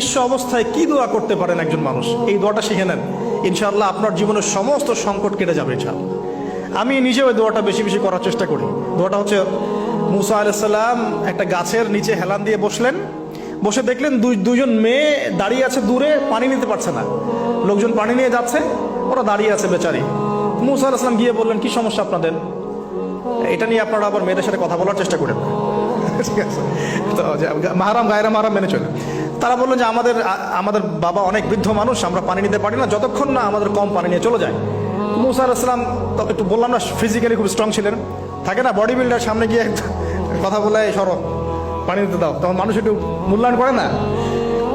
নিঃস্ব অবস্থায় কি দোয়া করতে পারেন একজন মানুষ, এই দোয়াটা শিখে নেন, ইনশাআল্লাহ আপনার জীবনের সমস্ত সংকট কেটে যাবে ইনশাআল্লাহ। আমি নিজেও এই দোয়াটা বেশি বেশি করার চেষ্টা করি। দোয়াটা হচ্ছে, মুসা আলাইহিস সালাম একটা গাছের নিচে হেলান দিয়ে বসলেন, বসে দেখলেন দুইজন মেয়ে দাঁড়িয়ে আছে দূরে, পানি নিতে পারছে না, লোকজন পানি নিয়ে যাচ্ছে, ওরা দাঁড়িয়ে আছে বেচারি। মুসা আলাইহিস সালাম গিয়ে বললেন, কি সমস্যা আপনাদের? এটা নিয়ে আপনারা আবার মেয়েদের সাথে কথা বলার চেষ্টা করেন, ঠিক আছে? তো মাহারাম গায়রা মাহারাম মেনে চলে। তারা বললেন যে আমাদের বাবা অনেক বৃদ্ধ মানুষ, আমরা পানি নিতে পারি না যতক্ষণ না আমাদের কম পানি নিয়ে চলে যায়। মুসা আলাইহিস সালাম একটু বললাম না, ফিজিক্যালি খুব স্ট্রং ছিলেন, থাকে না বডি বিল্ডার, সামনে গিয়ে কথা বলে সরো পানি নিতে দাও, তখন মানুষ একটু মূল্যায়ন করে না।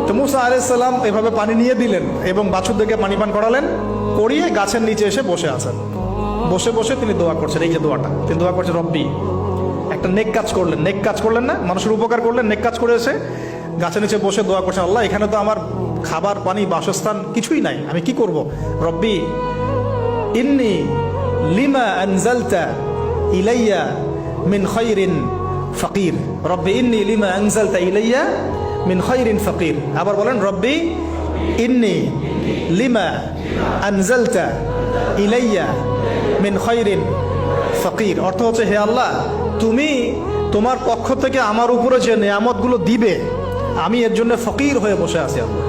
তো মুসা আলাইহিস সালাম এভাবে পানি নিয়ে দিলেন এবং বাছুরদেরকে পানি পান করালেন, করিয়ে গাছের নিচে এসে বসে আছেন। বসে বসে তিনি দোয়া করছেন, এই যে দোয়াটা তিনি দোয়া করছেন, রব্বি, একটা নেক কাজ করলেন, নেক কাজ করলেন না, মানুষের উপকার করলেন, নেক কাজ করে এসে গাছের নিচে বসে দোয়া করছেন, আল্লাহ এখানে তো আমার খাবার পানি বাসস্থান কিছুই নাই, আমি কি করব? রব্বি ইন্নি লিমা আনজালতা ইলাইয়া মিন খায়রিন ফাকির, রব্বি ইন্নি লিমা আনজালতা ইলাইয়া মিন খায়রিন ফাকির। আবার বলেন, রব্বি ইন্নি লিমা আনজালতা ইলাইয়া মিন খায়রিন ফাকির। অর্থ হচ্ছে, হে আল্লাহ, তুমি তোমার পক্ষ থেকে আমার উপরে যে নিয়ামতগুলো দিবে, আমি এর জন্য ফকির হয়ে বসে আছি। আল্লাহ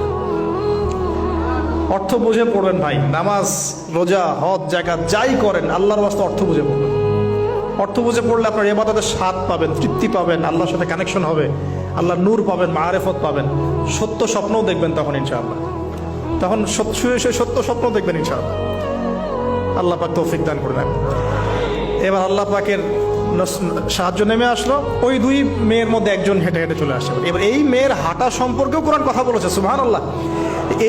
অর্থ বুঝে পড়বেন ভাই, নামাজ রোজা হজ জাকাত যাই করেন আল্লাহর ওয়াস্তে অর্থ বুঝে পড়বেন। অর্থ বুঝে পড়লে আপনার ইবাদতের স্বাদ পাবেন, তৃপ্তি পাবেন, আল্লাহর সাথে কানেকশন হবে, আল্লাহর নূর পাবেন, মাআরিফত পাবেন, সত্য স্বপ্নও দেখবেন তখন ইনশাআল্লাহ। তখন শুয়ে শুয়ে সত্য স্বপ্ন দেখবেন ইনশাআল্লাহ। আল্লাহ পাক তৌফিক দান করবেন। এবার আল্লাহ পাকের সাহায্য নেমে আসলো, ওই দুই মেয়ের মধ্যে একজন হেঁটে হেঁটে চলে আসে। এবার এই মেয়ের হাঁটা সম্পর্কেও কোরআন কথা বলেছে, সুবহানাল্লাহ।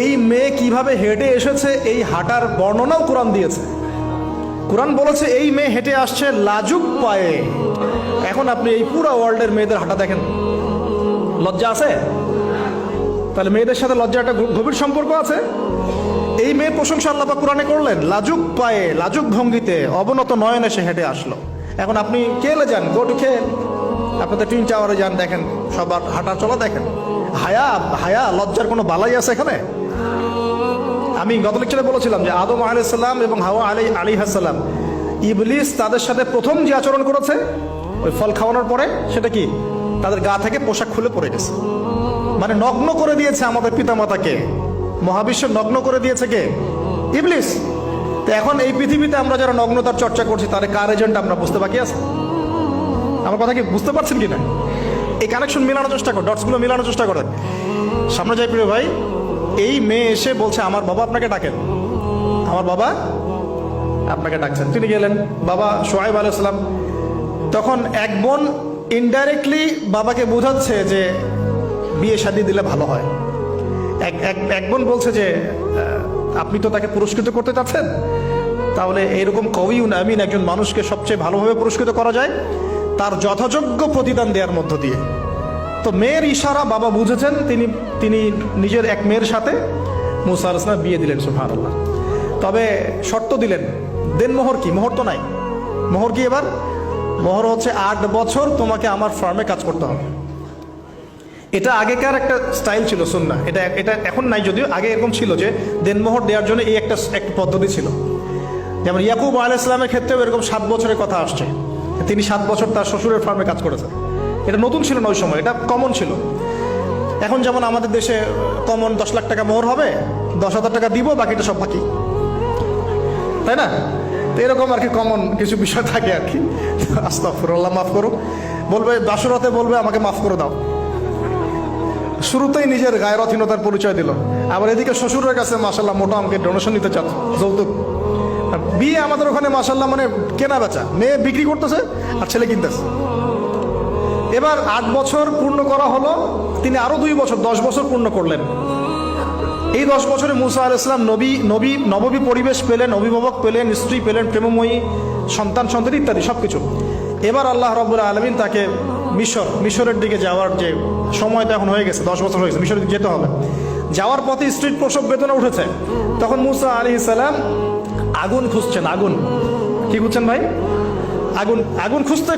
এই মেয়ে কিভাবে হেঁটে এসেছে এই হাঁটার বর্ণনাও কোরআন দিয়েছে। কোরআন বলেছে এই মেয়ে হেঁটে আসছে লাজুক পায়ে। এখন আপনি এই পুরো ওয়ার্ল্ডের মেয়েদের হাঁটা দেখেন, লজ্জা আছে? তাহলে মেয়েদের সাথে লজ্জার একটা গভীর সম্পর্ক আছে। এই মেয়ে প্রশংসা আল্লাহ পাক কোরআনে করলেন, লাজুক পায়ে লাজুক ভঙ্গিতে অবনত নয়নে সে হেঁটে আসলো। এখন আপনি কেলে যান, গো টু খেল, আপনাদের টুইন টাওয়ারে যান, দেখেন সবার হাঁটা চলা দেখেন। হায়া লজ্জার কোনো বালাই আছে এখানে? আমি গত লেকচারে বলেছিলাম যে আদম আলাইহিস সালাম এবং হাওয়া আলাইহিস সালাম, ইবলিস তাদের সাথে প্রথম যে আচরণ করেছে ওই ফল খাওয়ানোর পরে, সেটা কি? তাদের গা থেকে পোশাক খুলে পড়ে গেছে, মানে নগ্ন করে দিয়েছে আমাদের পিতামাতাকে, মহাবিশ্ব নগ্ন করে দিয়েছে কে? ইবলিস। তো এখন এই পৃথিবীতে আমরা যারা নগ্নতার চর্চা করছি, তার কার এজেন্ট আমরা বুঝতে বাকি আছে? আমার কথা কি বুঝতে পারছেন কিনা? এই কানেকশন মেলানোর চেষ্টা করেন, ডটসগুলো মেলানোর চেষ্টা করেন। সামনে যাই প্রিয় ভাই, এই মেয়ে এসে বলছে, আমার বাবা আপনাকে ডাকেন, আমার বাবা আপনাকে ডাকছেন। তিনি গেলেন, বাবা শুআয়ব আলাইহিস সালাম। তখন এক বোন ইনডাইরেক্টলি বাবাকে বোঝাচ্ছে যে বিয়ে শাদী দিলে ভালো হয়। এক বোন বলছে যে আপনি তো তাকে পুরস্কৃত করতে চাচ্ছেন, তাহলে এইরকম কওয়িউন আমিন একজন মানুষকে সবচেয়ে ভালোভাবে পুরস্কৃত করা যায় তার যথাযোগ্য প্রতিদান দেওয়ার মধ্য দিয়ে। তো মেয়ের ইশারা বাবা বুঝেছেন, তিনি নিজের এক মেয়ের সাথে মুসা আলাইহিস সালাম বিয়ে দিলেন, সুবহানাল্লাহ। তবে শর্ত দিলেন, দেনমোহর কি? মোহর তো নাই। মোহর কি এবার? মোহর হচ্ছে 8 বছর তোমাকে আমার ফার্মে কাজ করতে হবে। এটা আগেকার একটা স্টাইল ছিল, সুন্নাহ। এটা এখন নাই যদিও, আগে এরকম ছিল যে দেনমোহর দেওয়ার জন্য এই একটা পদ্ধতি ছিল। যেমন ইয়াকুব আলাইহিস সালামের ক্ষেত্রেও এরকম 7 বছরের কথা আসছে, তিনি 7 বছর তার শ্বশুরের ফার্মে কাজ করেছেন। এটা নতুন ছিল না ওই সময়, এটা কমন ছিল। এখন যেমন আমাদের দেশে কমন 10 লাখ টাকা মোহর হবে, 10,000 টাকা দিব, বাকিটা সব বাকি, তাই না? তো এরকম আর কি কমন কিছু বিষয় থাকে আর কি। আস্তাগফিরুল্লাহ, মাফ করো। বলবে বাসরাতে, বলবে আমাকে মাফ করে দাও। শুরুতেই নিজের গায়রথহীনতার পরিচয় দিল। আবার এদিকে শ্বশুরের কাছে মাশাআল্লাহ মোটা আমাকে ডোনেশন নিতে চাচ্ছে, যৌতুক। বিয়ে আমাদের ওখানে মাশাআল্লাহ মানে কেনা বেচা, মেয়ে বিক্রি করতেছে আর ছেলে কিনতেছে। এবার 8 বছর পূর্ণ করা হলো, তিনি আরো 2 বছর 10 বছর পূর্ণ করলেন। এই 10 বছরে মুসা আলাইহিস সালাম নববী পরিবেশ পেলেন, অভিভাবক পেলেন, স্ত্রী পেলেন, প্রেমময়ী সন্তান ইত্যাদি সবকিছু। এবার আল্লাহ রাব্বুল আলামিন তাকে মিশরের দিকে যাওয়ার যে সময়টা এখন হয়ে গেছে, 10 বছর হয়ে গেছে, মিশরের দিকে যেতে হবে। যাওয়ার পথে স্ত্রীর প্রসব বেদনা উঠেছে। তখন মুসা আলাইহিস সালাম আগুন খুঁজছেন। আগুন কি খুঁজছেন ভাই? আগুন খুঁজতে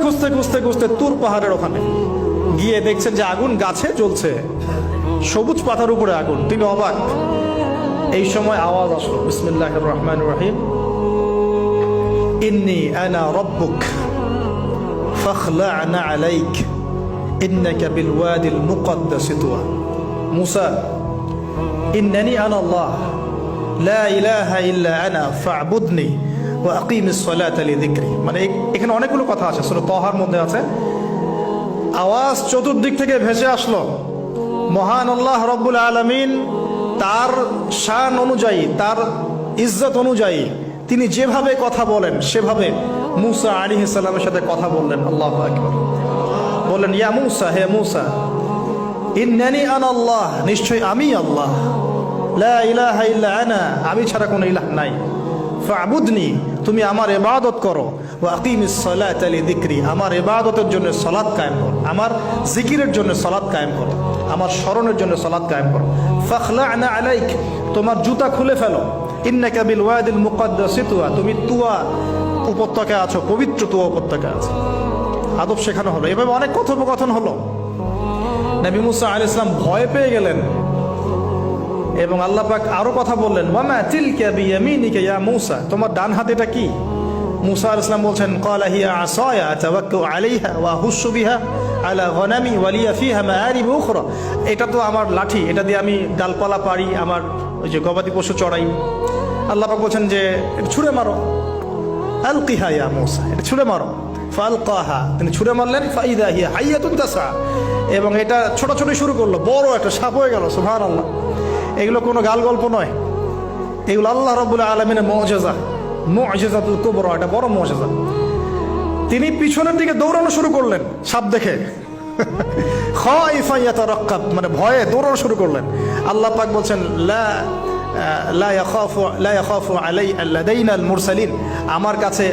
খুঁজতে তুর পাহাড়ের ওখানে গিয়ে দেখছেন যে আগুন গাছে জ্বলছে, সবুজ পাতার উপরে আগুন, তিনি অবাক। এই সময় আওয়াজ আসলো, বিসমিল্লাহির রহমানির রহিম, ইন্নী আনা রাব্বুক ফাখলা'না আলাইক ইন্নাকা বিল ওয়াদিল মুকদ্দাস তুয়া। মুসা, ইন্নানি আনা আল্লাহ লা ইলাহা ইল্লা আনা ফা'বুদনি ওয়া আকিমিস সালাতা লিযিকরি। মানে এখানে অনেকগুলো কথা আছে, সূরা তাহার মধ্যে আছে। আওয়াজ চতুর্দিক থেকে ভেসে আসলো। মহান আল্লাহ রব্বুল আলামিন তার শান অনুযায়ী, তার ইজ্জত অনুযায়ী তিনি যেভাবে কথা বলেন সেভাবে মুসা আলাইহিস সালামের সাথে কথা বললেন। আল্লাহু আকবার। বললেন, ইয়া মুসা, হে মুসা, ইন্নানি আনা আল্লাহ, নিশ্চয় আমি আল্লাহ, লা ইলাহা ইল্লা আনা, আমি ছাড়া কোনো ইলাহ নাই, ফা'বুদনি, তুমি আমার ইবাদত করো, ওয়া আকিমিস সালাতা লিযিকরি, আমার ইবাদতের জন্য সালাত কায়েম করো, আমার জিকিরের জন্য সালাত কায়েম করো, আমার স্মরণের জন্য সালাত কায়েম করো। ফাখলা'না আলাইক, তোমার জুতা খুলে ফেলো, ইন্নাকা বিল ওয়াদিল মুকদ্দাস তুয়া, তুমি তুয়া উপত্যকায় আছো, পবিত্র তুয়া উপত্যকায় আছো। আদব শেখানো হলো। এভাবে অনেক কথোপকথন হলো। নবী মুসা আলাইহিস সালাম ভয় পেয়ে গেলেন এবং আল্লাহ পাক আরো কথা বললেন, ওয়ামা তিলকা বিয়ামিনিকা ইয়া মুসা, তোমার ডান হাতে এটা কি? মুসা আলাইহিস সালাম বলছেন, ক্বালা হিয়া আসায়া আতাওয়াক্কাউ আলাইহা ওয়া আহুশু বিহা আলা গনামি ওয়া লিয়া ফিহা মাআরিব উখরা, এটা তো আমার লাঠি, এটা দিয়ে আমি ডালপালা পারি, আমার ওই যে গবাদি পশু চড়াই। আল্লাহ পাক বলছেন যে ছুঁড়ে মারো, আলকিহা ইয়া মুসা, এটা ছুঁড়ে মারো। ফালকাহা, তিনি ছুঁড়ে মারলেন, ফাইদা হিয়া হাইয়াতুন তাসা, এবং এটা ছোটাছুটি শুরু করলো, বড় একটা সাপ হয়ে গেল। সুবহানাল্লাহ। এগুলো কোনো গাল গল্প নয়, এগুলো আল্লাহ রাব্বুল আলামিনের মুআজিজা, মুআজিজাতুল কুবরা, এটা বড় মুআজিজা। তিনি পিছনের দিকে দৌড়ানো শুরু করলেন সাপ দেখে, খাইফা ইয়াতারাক্কাব, মানে ভয়ে দৌড়ানো শুরু করলেন। আল্লাহ পাক বলছেন, লা ইয়াখাফু লাদাইনাল মুরসালিন, আমার কাছে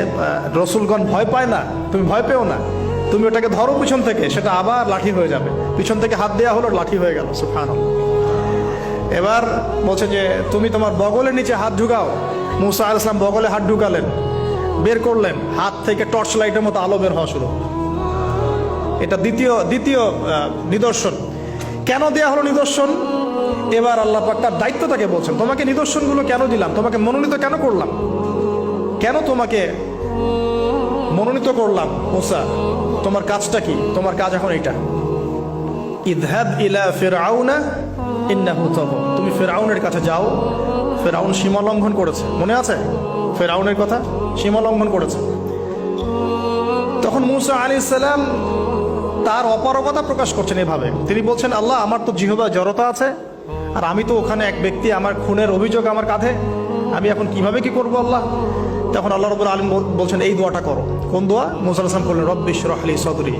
রসুলগণ ভয় পায় না, তুমি ভয় পেও না, তুমি ওটাকে ধরো পিছন থেকে, সেটা আবার লাঠি হয়ে যাবে। পিছন থেকে হাত দেওয়া হলো, লাঠি হয়ে গেল। সুবহানাল্লাহ। এবার বলছে যে তুমি তোমার বগলের নিচে হাত ঢুকাও। মুসা আলাইহিস সালাম বগলে হাত ঢুকালেন, বের করলেন, হাত থেকে টর্চ লাইটের মতো আলো বের হওয়া শুরু। এটা দ্বিতীয় নিদর্শন। কেন দেয়া হলো নিদর্শন? এবার আল্লাহ পাক তার দায়িত্বটাকে বলছেন, তোমাকে নিদর্শনগুলো কেন দিলাম, তোমাকে মনোনীত কেন করলাম, কেন তোমাকে মনোনীত করলাম মুসা, তোমার কাজটা কি? তোমার কাজ এখন এটা, ইযহাব ইলা ফিরআউনা ইন্নাহু তাগা, তুমি ফিরআউনের কাছে যাও। ফিরআউন সীমা লঙ্ঘন করেছে, মনে আছে ফিরআউনের কথা? সীমা লঙ্ঘন করেছে। তখন মুসা আলাইহিস সালাম তার অপারগতা প্রকাশ করছেন এভাবে। তিনি বলছেন, আল্লাহ, আমার তো জিহ্বায় জড়তা আছে, আর আমি তো ওখানে এক ব্যক্তি, আমার খুনের অভিযোগ আমার কাঁধে, আমি এখন কিভাবে কি করবো আল্লাহ? তখন আল্লাহ রাব্বুল আলামিন বলছেন, এই দোয়াটা করো। কোন দোয়া? মুসা আলাইহিস সালাম বললেন, রব্বি ইশরাহ লি সাদরি,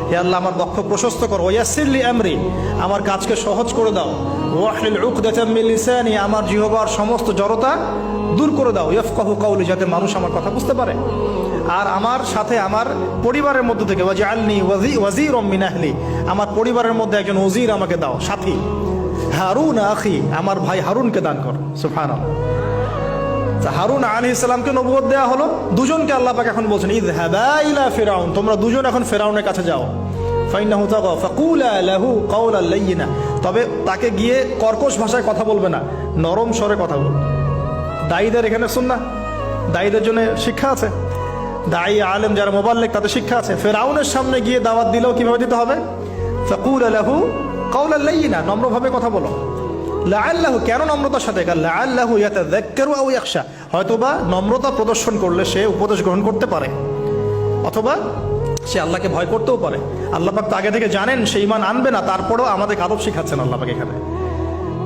হে আল্লাহ, আমার বক্ষ প্রশস্ত করো, ওয়াসসির লি আমরি, আমার কাজকে সহজ করে দাও, ওয়াহলিল উকদাতাম মিন লিসানি, আমার জিহ্বার সমস্ত জড়তা দূর করে দাও, ইয়াফকাহু কাওলি, যাতে মানুষ আমার কথা বুঝতে পারে। আর আমার সাথে আমার পরিবারের মধ্য থেকে ওয়াজআলনি ওয়াজিরাম মিন আহলি, আমার পরিবারের মধ্যে একজন ওজির আমাকে দাও, সাথী। হারুন আখি, আমার ভাই হারুনকে দান কর। সুবহানাল্লাহ। হারুন আলাইহিস সালামকে নবুয়ত দেয়া হলো, দুজনকে আল্লাহ পাক এখন বলছেন, ইযহাবা ইলা ফিরআউন, তোমরা দুজন এখন ফিরআউনের কাছে যাও। ফাইন্নাহু তাগা ফাকুলা লাহু কাওলান লাইয়িনা, তবে তাকে গিয়ে কর্কশ ভাষায় কথা বলবে না, নরম স্বরে কথা বলবে। দায়ীদের এখানে সুন্নাহ, দায়ীদের জন্য শিক্ষা আছে, দায়ী আলেম যারা মুবাল্লিগ তাদের শিক্ষা আছে। ফিরআউনের সামনে গিয়ে দাওয়াত দিলেও কিভাবে দিতে হবে? ফাকুলা লাহু কাওলান লাইয়িনা, নম্রভাবে কথা বলো। লাআল্লাহু, কেন নম্রতার সাথে? লাআল্লাহু ইয়াতাযাক্কারু আও ইয়াখশা, হয়তোবা নম্রতা প্রদর্শন করলে সে উপদেশ গ্রহণ করতে পারে, অথবা সে আল্লাহকে ভয় করতেও পারে। আল্লাহ পাক তো আগে থেকে জানেন সে ঈমান আনবে না, তারপরেও আমাদের আদব শিখাচ্ছেন আল্লাহ পাক এখানে।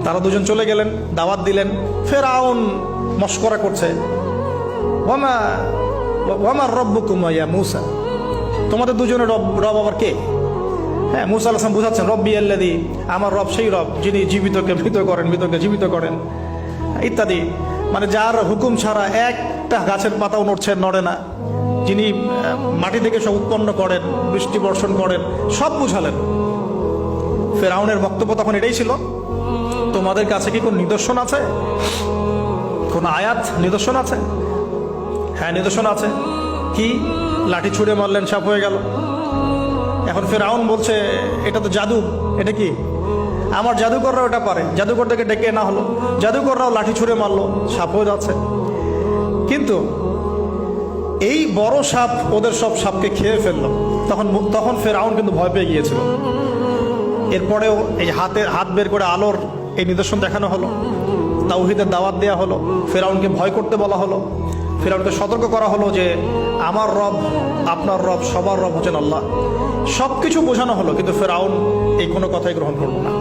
তারা দুজন চলে গেলেন, দাওয়াত দিলেন। ফিরআউন মশকরা করছে, ওয়ামা রব্বুকুম ইয়া মূসা, তোমাদের দুজনের রব আবার কে? হ্যাঁ, মুসা আলাইহিস সালাম বুঝাচ্ছেন, রব্বি আল্লাযী, আমার রব সেই রব যিনি জীবিতকে মৃত করেন, মৃতকে জীবিত করেন, ইত্যাদি। মানে যার হুকুম ছাড়া একটা গাছের পাতাও নড়ে না, যিনি মাটি থেকে সব উৎপন্ন করেন, বৃষ্টি বর্ষণ করেন, সব বুঝালেন। ফিরআউনের বক্তব্য তখন এটাই ছিল, তোমাদের কাছে কি কোন নিদর্শন আছে, কোন আয়াত নিদর্শন আছে? হ্যাঁ, নিদর্শন আছে। কি? লাঠি ছুঁড়ে মারলেন, সাপ হয়ে গেল। এখন ফিরআউন বলছে, এটা তো জাদু, এটা কি? আমার জাদুকররা ওটা পারে, জাদুকরদেরকে ডেকে না হলো, জাদুকররাও লাঠি ছুঁড়ে মারলো, সাপ হয়ে যাচ্ছে। কিন্তু এই বড় সাপ ওদের সব সাপকে খেয়ে ফেললো। তখন ফেরাউন কিন্তু ভয় পেয়ে গিয়েছিল। এরপরেও এই হাত বের করে আলোর এই নিদর্শন দেখানো হলো, তাওহীদের দাওয়াত দেওয়া হলো, ফেরাউনকে ভয় করতে বলা হলো, ফেরাউনকে সতর্ক করা হলো যে আমার রব, আপনার রব, সবার রব হচ্ছেন আল্লাহ। সবকিছু বোঝানো হলো, কিন্তু ফেরাউন এই কোনো কথাই গ্রহণ করলো না।